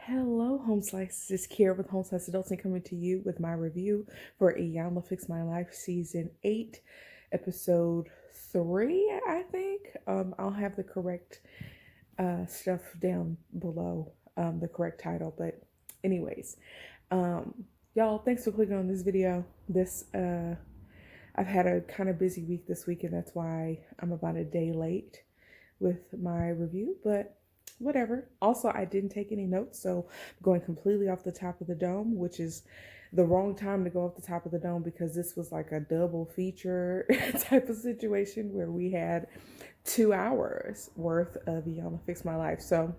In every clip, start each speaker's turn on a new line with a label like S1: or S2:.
S1: Hello, Home Slices. It's Kiera with Home Slice Adulting coming to you with my review for Iyanla Fix My Life Season 8, Episode 3, I think. I'll have the correct stuff down below, the correct title. But anyways, y'all, thanks for clicking on this video. I've had a kind of busy week this week, and that's why I'm about a day late with my review, but whatever. Also, I didn't take any notes, so I'm going completely off the top of the dome, which is the wrong time to go off the top of the dome because this was like a double feature type of situation where we had 2 hours worth of Iyanla Fix My Life. So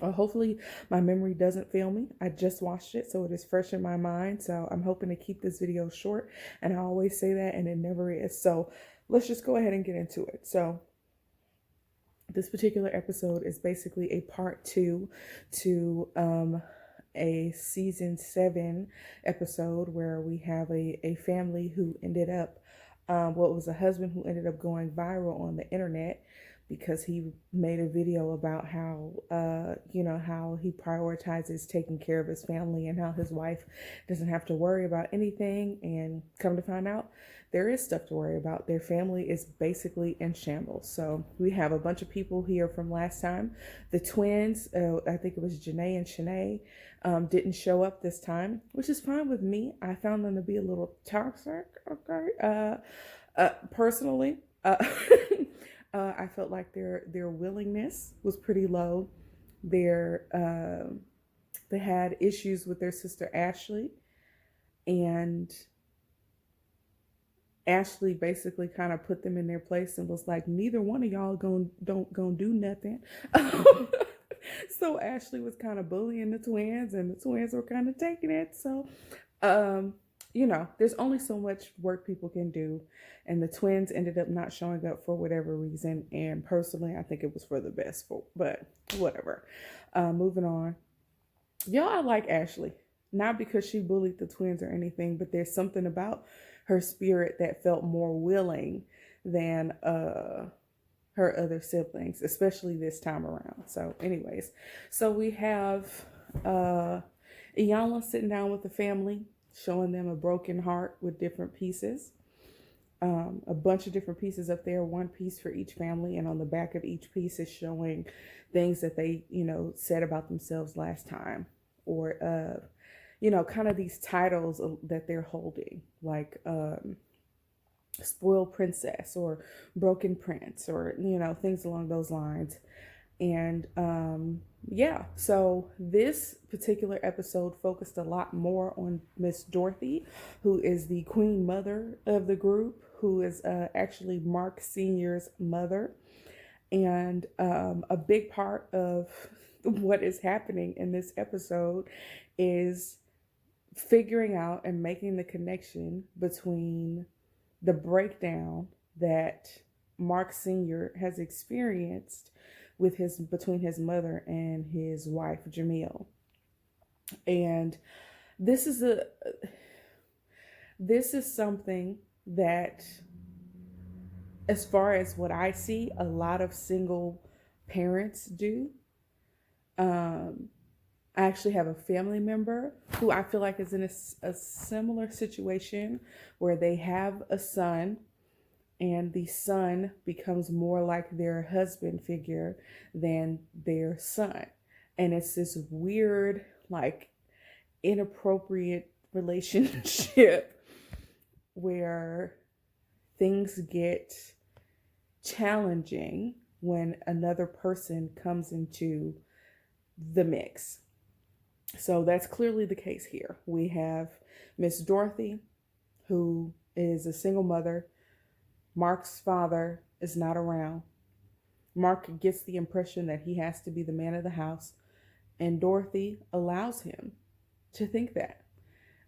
S1: hopefully my memory doesn't fail me. I just watched it, so it is fresh in my mind. So I'm hoping to keep this video short, and I always say that, and it never is. So let's just go ahead and get into it. So this particular episode is basically a part 2 to a season 7 episode where we have a family who ended up, what was a husband who ended up going viral on the internet because he made a video about how, how he prioritizes taking care of his family and how his wife doesn't have to worry about anything. And come to find out, there is stuff to worry about. Their family is basically in shambles. So we have a bunch of people here from last time. The twins, I think it was Janae and Shanae, didn't show up this time, which is fine with me. I found them to be a little toxic, okay? Personally, I felt like their willingness was pretty low. They had issues with their sister Ashley, and Ashley basically kind of put them in their place and was like, neither one of y'all don't do nothing. So Ashley was kind of bullying the twins, and the twins were kind of taking it. So, there's only so much work people can do, and the twins ended up not showing up for whatever reason. And personally, I think it was for the best, but whatever. Moving on. Y'all, I like Ashley, not because she bullied the twins or anything, but there's something about her spirit that felt more willing than her other siblings, especially this time around. So anyways, so we have Iyanla sitting down with the family, showing them a broken heart with different pieces. A bunch of different pieces up there, one piece for each family, and on the back of each piece is showing things that they, said about themselves last time, or kind of these titles that they're holding, like spoiled princess or broken prince, or things along those lines. And so this particular episode focused a lot more on Miss Dorothy, who is the queen mother of the group, who is actually Marc Sr.'s mother. And a big part of what is happening in this episode is figuring out and making the connection between the breakdown that Marc Sr. has experienced between his mother and his wife Jamil. And this is something that, as far as what I see, a lot of single parents do. I actually have a family member who I feel like is in a similar situation where they have a son, and the son becomes more like their husband figure than their son. And it's this weird, like, inappropriate relationship where things get challenging when another person comes into the mix. So that's clearly the case here. We have Miss Dorothy, who is a single mother. Marc's father is not around. Marc gets the impression that he has to be the man of the house, and Dorothy allows him to think that.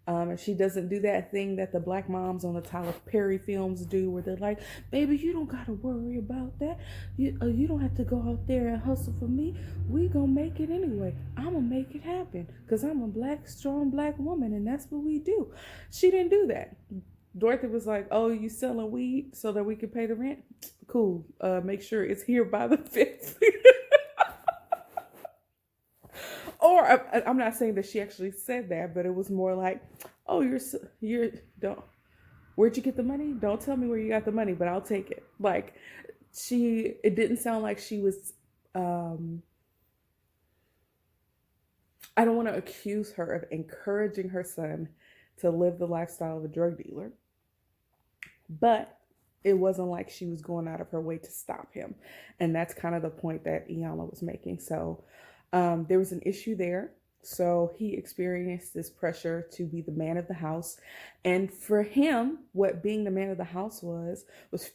S1: And she doesn't do that thing that the black moms on the Tyler Perry films do, where they're like, baby, you don't got to worry about that. You don't have to go out there and hustle for me. We gonna make it anyway. I'm gonna make it happen because I'm a strong black woman, and that's what we do. She didn't do that. Dorothy was like, oh, you selling weed so that we can pay the rent? Cool. Make sure it's here by the 5th. Or Or I'm not saying that she actually said that, but it was more like, "Oh, you're don't. Where'd you get the money? Don't tell me where you got the money, but I'll take it." Like it didn't sound like she was. I don't want to accuse her of encouraging her son to live the lifestyle of a drug dealer, but it wasn't like she was going out of her way to stop him. And that's kind of the point that Iyanla was making. So there was an issue there. So he experienced this pressure to be the man of the house. And for him, what being the man of the house was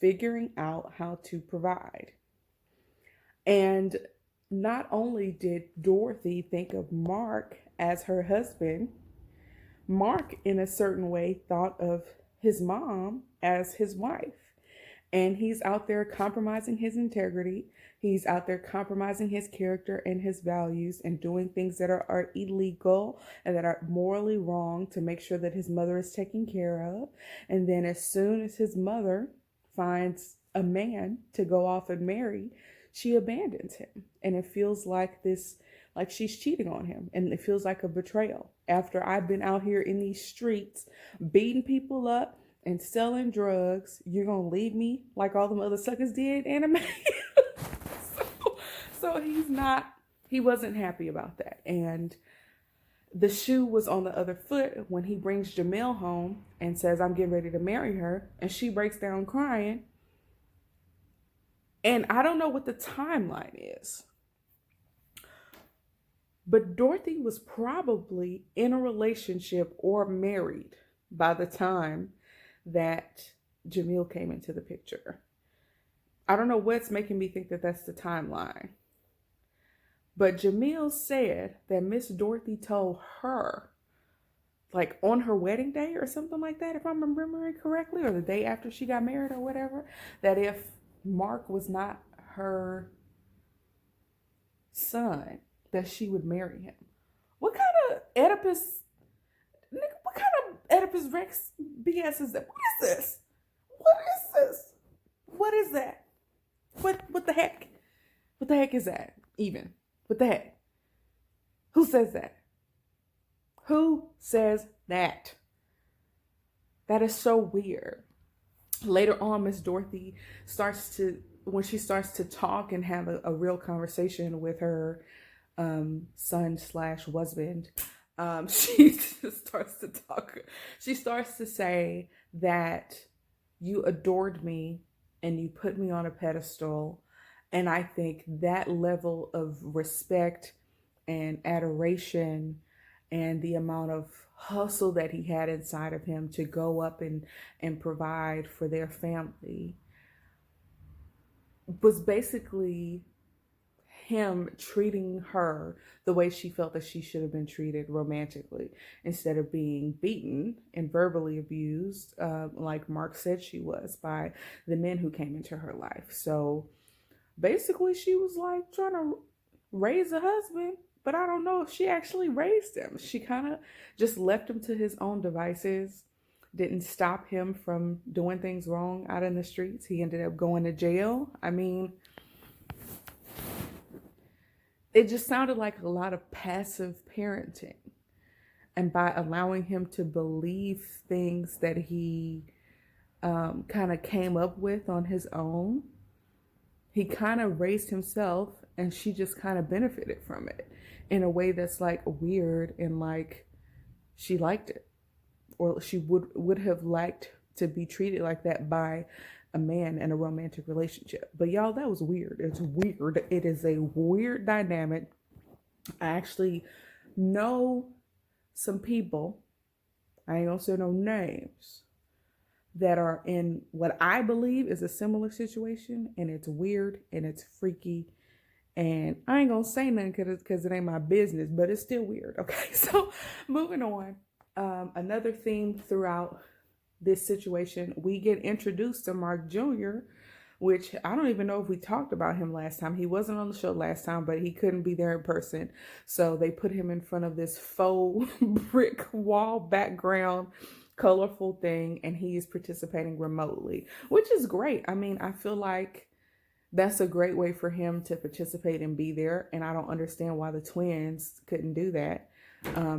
S1: figuring out how to provide. And not only did Dorothy think of Marc as her husband, Marc, in a certain way, thought of his mom as his wife. And he's out there compromising his integrity. He's out there compromising his character and his values and doing things that are illegal and that are morally wrong to make sure that his mother is taken care of. And then as soon as his mother finds a man to go off and marry, she abandons him. And it feels like like she's cheating on him. And it feels like a betrayal. After I've been out here in these streets beating people up and selling drugs, you're going to leave me like all them other suckers did, anime? So he wasn't happy about that. And the shoe was on the other foot when he brings Jamil home and says, "I'm getting ready to marry her." And she breaks down crying. And I don't know what the timeline is, but Dorothy was probably in a relationship or married by the time that Jamil came into the picture. I don't know what's making me think that that's the timeline. But Jamil said that Miss Dorothy told her, like on her wedding day or something like that, if I'm remembering correctly, or the day after she got married or whatever, that if Marc was not her son, that she would marry him. What kind of Oedipus Rex BS is that? What is this? What is that? What the heck? What the heck is that even? What the heck? Who says that? Who says that? That is so weird. Later on, Miss Dorothy when she starts to talk and have a real conversation with her son/husband, she starts to talk. She starts to say that you adored me and you put me on a pedestal. And I think that level of respect and adoration and the amount of hustle that he had inside of him to go up and provide for their family was basically him treating her the way she felt that she should have been treated romantically, instead of being beaten and verbally abused, like Marc said she was, by the men who came into her life. So basically she was like trying to raise a husband, but I don't know if she actually raised him. She kind of just left him to his own devices, didn't stop him from doing things wrong out in the streets. He ended up going to jail. I mean, it just sounded like a lot of passive parenting. And by allowing him to believe things that he kind of came up with on his own, he kind of raised himself, and she just kind of benefited from it in a way that's like weird, and like she liked it, or she would have liked to be treated like that by a man in a romantic relationship. But y'all, that was weird. It's weird. It is a weird dynamic. I actually know some people, I ain't gonna say no names, that are in what I believe is a similar situation, and it's weird and it's freaky, and I ain't gonna say nothing because it ain't my business, but it's still weird. Okay, so moving on. Another theme throughout this situation, we get introduced to Marc Jr., which I don't even know if we talked about him last time. He wasn't on the show last time, but he couldn't be there in person. So they put him in front of this faux brick wall background, colorful thing, and he is participating remotely, which is great. I mean, I feel like that's a great way for him to participate and be there. And I don't understand why the twins couldn't do that,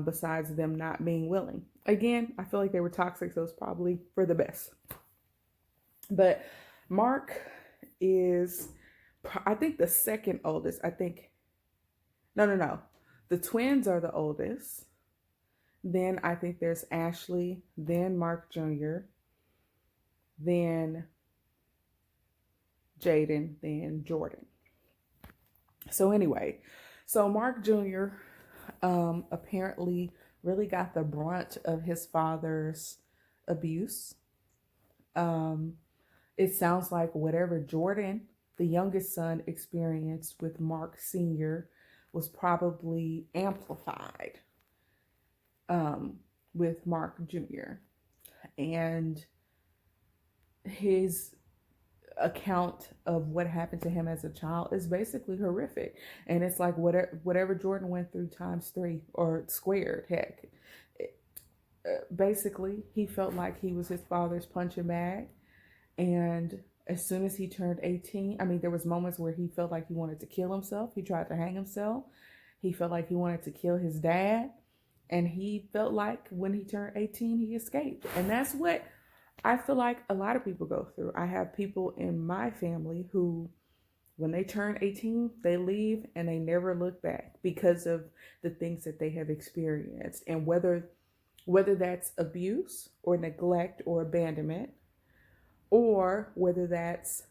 S1: besides them not being willing. Again, I feel like they were toxic, so it's probably for the best. But Marc is, I think, the second oldest. I think, no, no, no. The twins are the oldest. Then I think there's Ashley, then Marc Jr., then Jaden, then Jordan. So anyway, so Marc Jr. Apparently really got the brunt of his father's abuse. It sounds like whatever Jordan, the youngest son, experienced with Marc Sr. was probably amplified with Marc Jr. And his account of what happened to him as a child is basically horrific. And it's like whatever Jordan went through times 3 or squared, heck. Basically, he felt like he was his father's punching bag. And as soon as he turned 18, I mean, there was moments where he felt like he wanted to kill himself. He tried to hang himself. He felt like he wanted to kill his dad. And he felt like when he turned 18, he escaped. And that's what I feel like a lot of people go through. I have people in my family who, when they turn 18, they leave and they never look back because of the things that they have experienced. And whether that's abuse or neglect or abandonment, or whether that's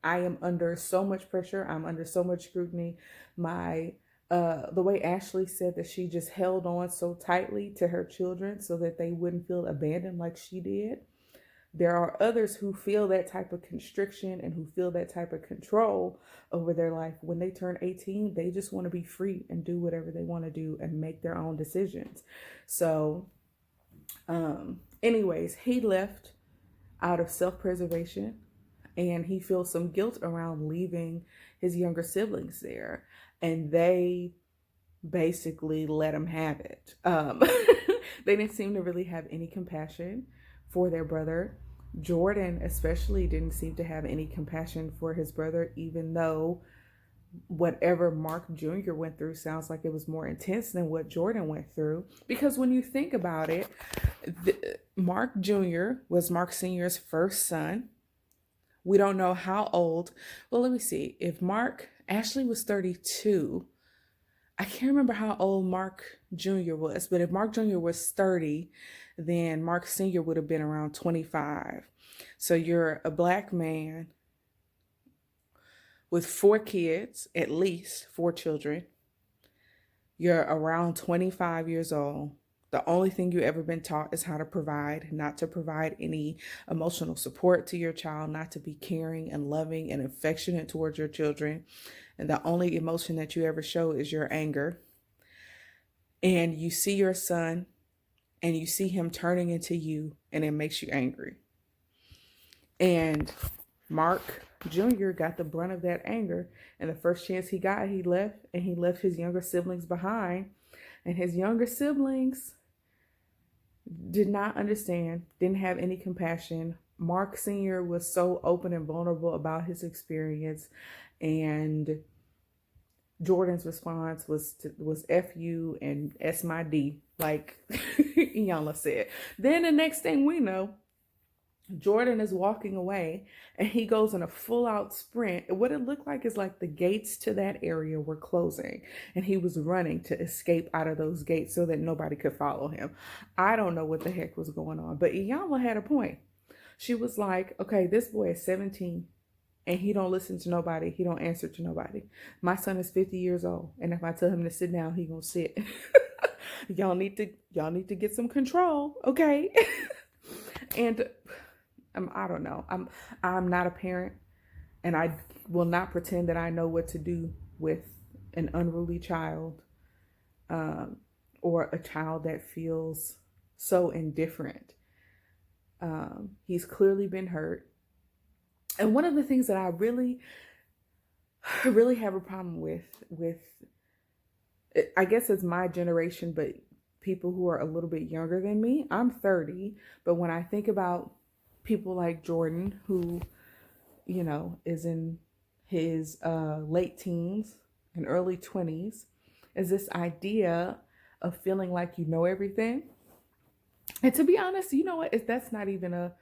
S1: I am under so much pressure, I'm under so much scrutiny. The way Ashley said that she just held on so tightly to her children so that they wouldn't feel abandoned like she did. There are others who feel that type of constriction and who feel that type of control over their life. When they turn 18, they just want to be free and do whatever they want to do and make their own decisions. So, anyways, he left out of self-preservation, and he feels some guilt around leaving his younger siblings there. And they basically let him have it. They didn't seem to really have any compassion for their brother. Jordan especially didn't seem to have any compassion for his brother, even though whatever Marc Jr. went through sounds like it was more intense than what Jordan went through. Because when you think about it, Marc Jr. was Marc Sr.'s first son. We don't know how old. Well, let me see. If Ashley was 32, I can't remember how old Marc Jr. was, but if Marc Jr. was 30, then Marc Sr. would have been around 25. So you're a Black man with 4 kids, at least 4 children. You're around 25 years old. The only thing you've ever been taught is how to provide, not to provide any emotional support to your child, not to be caring and loving and affectionate towards your children. And the only emotion that you ever show is your anger. And you see your son and you see him turning into you, and it makes you angry. And Marc Jr. got the brunt of that anger. And the first chance he got, he left, and he left his younger siblings behind. And his younger siblings did not understand, didn't have any compassion. Marc Sr. was so open and vulnerable about his experience, and Jordan's response was F you and S my D, like Iyanla said. Then the next thing we know, Jordan is walking away and he goes in a full out sprint. What it looked like is like the gates to that area were closing and he was running to escape out of those gates so that nobody could follow him. I don't know what the heck was going on, but Iyanla had a point. She was like, okay, this boy is 17 and he don't listen to nobody. He don't answer to nobody. My son is 50 years old. And if I tell him to sit down, he gonna sit. Y'all need to get some control. Okay. And I don't know. I'm not a parent, and I will not pretend that I know what to do with an unruly child, or a child that feels so indifferent. He's clearly been hurt. And one of the things that I really, really have a problem with, I guess it's my generation, but people who are a little bit younger than me, I'm 30, but when I think about people like Jordan, who, is in his late teens and early 20s is this idea of feeling like you know everything. And to be honest, you know what? That's not even a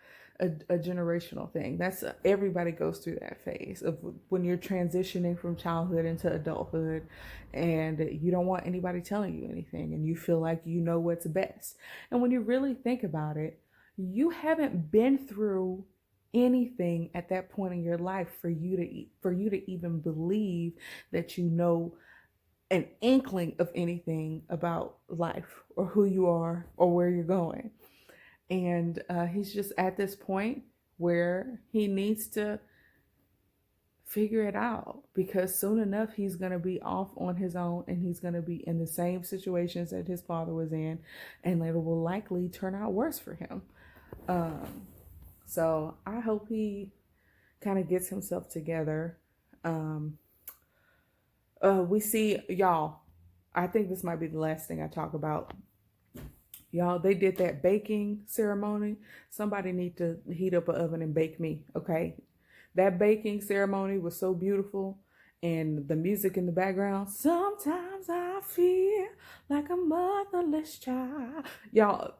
S1: generational thing. That's everybody goes through that phase of when you're transitioning from childhood into adulthood, and you don't want anybody telling you anything, and you feel like you know what's best. And when you really think about it, you haven't been through anything at that point in your life for you to even believe that you know an inkling of anything about life or who you are or where you're going. And he's just at this point where he needs to figure it out, because soon enough he's going to be off on his own, and he's going to be in the same situations that his father was in, and it will likely turn out worse for him. So I hope he kind of gets himself together. We see, y'all, I think this might be the last thing I talk about. Y'all, they did that baking ceremony. Somebody need to heat up an oven and bake me, okay? That baking ceremony was so beautiful. And the music in the background. Sometimes I feel like a motherless child. Y'all,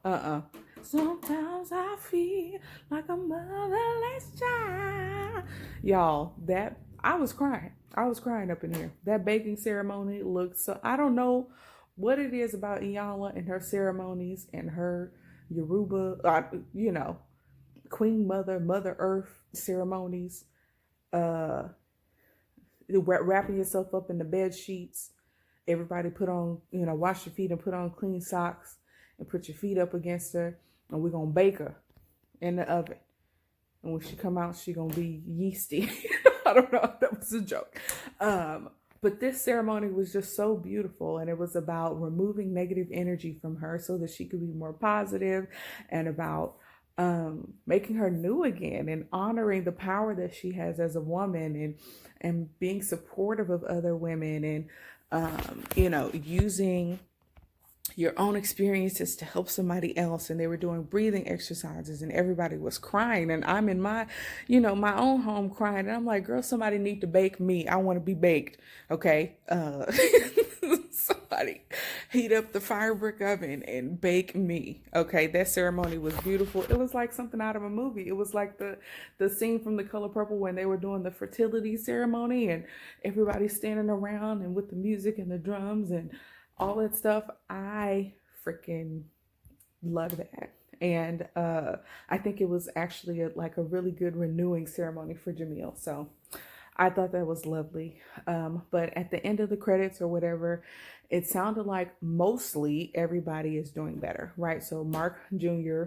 S1: sometimes I feel like a motherless child. Y'all, that I was crying. I was crying up in here. That baking ceremony looked so. I don't know what it is about Iyanla and her ceremonies and her Yoruba, Queen Mother, Mother Earth ceremonies. Wrapping yourself up in the bed sheets. Everybody put on, wash your feet and put on clean socks and put your feet up against her, and we're gonna bake her in the oven. And when she come out, she gonna be yeasty. I don't know if that was a joke. But this ceremony was just so beautiful, and it was about removing negative energy from her so that she could be more positive, and about making her new again and honoring the power that she has as a woman, and being supportive of other women, and using your own experiences to help somebody else. And they were doing breathing exercises, and everybody was crying, and I'm in my my own home crying, and I'm like, girl, somebody need to bake me. I want to be baked. Okay. Somebody heat up the fire brick oven and bake me. Okay, that ceremony was beautiful. It was like something out of a movie. It was like the scene from The Color Purple when they were doing the fertility ceremony, and everybody standing around, and with the music and the drums and all that stuff. I freaking love that. And I think it was actually like a really good renewing ceremony for Jamil. So I thought that was lovely. But at the end of the credits or whatever, it sounded like mostly everybody is doing better, right? So Marc Jr.,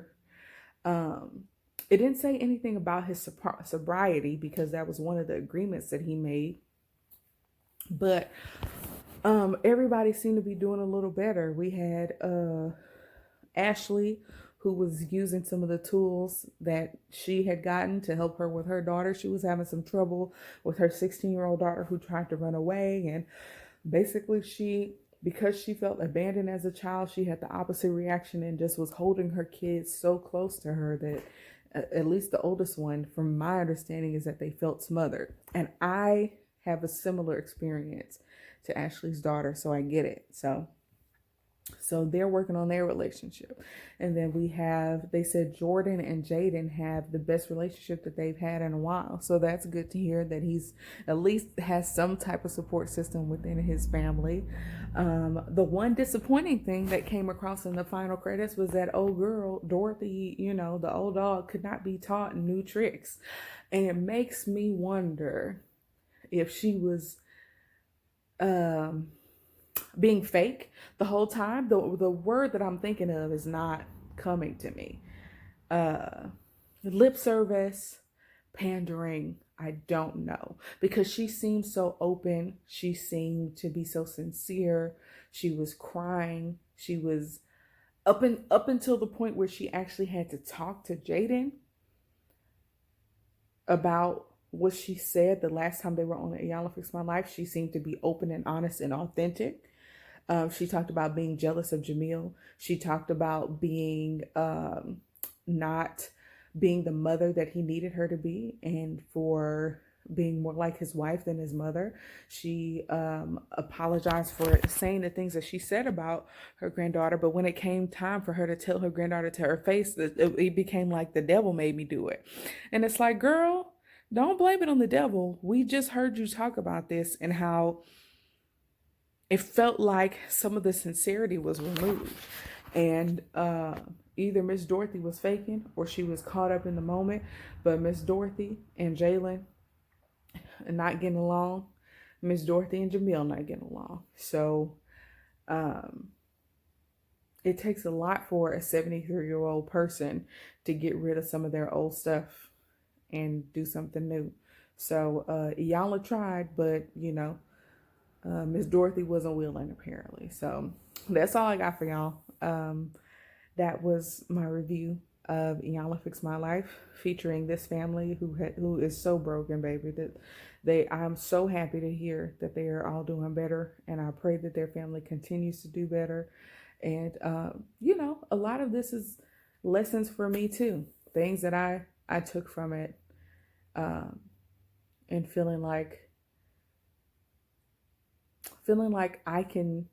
S1: it didn't say anything about his sobriety, because that was one of the agreements that he made. But everybody seemed to be doing a little better. We had Ashley, who was using some of the tools that she had gotten to help her with her daughter. She was having some trouble with her 16-year-old daughter who tried to run away. And basically because she felt abandoned as a child, she had the opposite reaction and just was holding her kids so close to her that at least the oldest one, from my understanding, is that they felt smothered. And I have a similar experience to Ashley's daughter, so I get it. So they're working on their relationship. And then they said Jordan and Jaden have the best relationship that they've had in a while. So that's good to hear that he's at least has some type of support system within his family. The one disappointing thing that came across in the final credits was that old girl, Dorothy, the old dog, could not be taught new tricks. And it makes me wonder if she was being fake the whole time. The word that I'm thinking of is not coming to me. Lip service, pandering, I don't know, because she seemed so open. She seemed to be so sincere. She was crying. She was up until the point where she actually had to talk to Jaden about what she said the last time they were on the Iyanla Fix My Life. She seemed to be open and honest and authentic. She talked about being jealous of Jamil. She talked about being not being the mother that he needed her to be, and for being more like his wife than his mother. She apologized for saying the things that she said about her granddaughter, but when it came time for her to tell her granddaughter to her face, it became like the devil made me do it. And it's like, girl, don't blame it on the devil. We just heard you talk about this and how it felt like some of the sincerity was removed. And either Miss Dorothy was faking or she was caught up in the moment. But Miss Dorothy and Jalen not getting along. Miss Dorothy and Jamil not getting along. So it takes a lot for a 73-year-old person to get rid of some of their old stuff and do something new. So Iyanla tried, but Miss Dorothy wasn't willing apparently. So that's all I got for y'all. That was my review of Iyanla Fix My Life, featuring this family who is so broken, baby. I'm so happy to hear that they are all doing better, and I pray that their family continues to do better. And a lot of this is lessons for me too, things that I took from it, and feeling like I can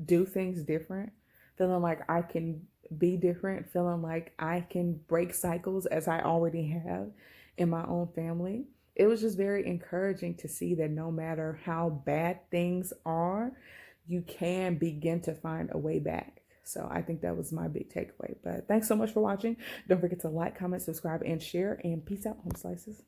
S1: do things different, feeling like I can be different, feeling like I can break cycles as I already have in my own family. It was just very encouraging to see that no matter how bad things are, you can begin to find a way back. So I think that was my big takeaway. But thanks so much for watching. Don't forget to like, comment, subscribe, and share. And peace out, home slices.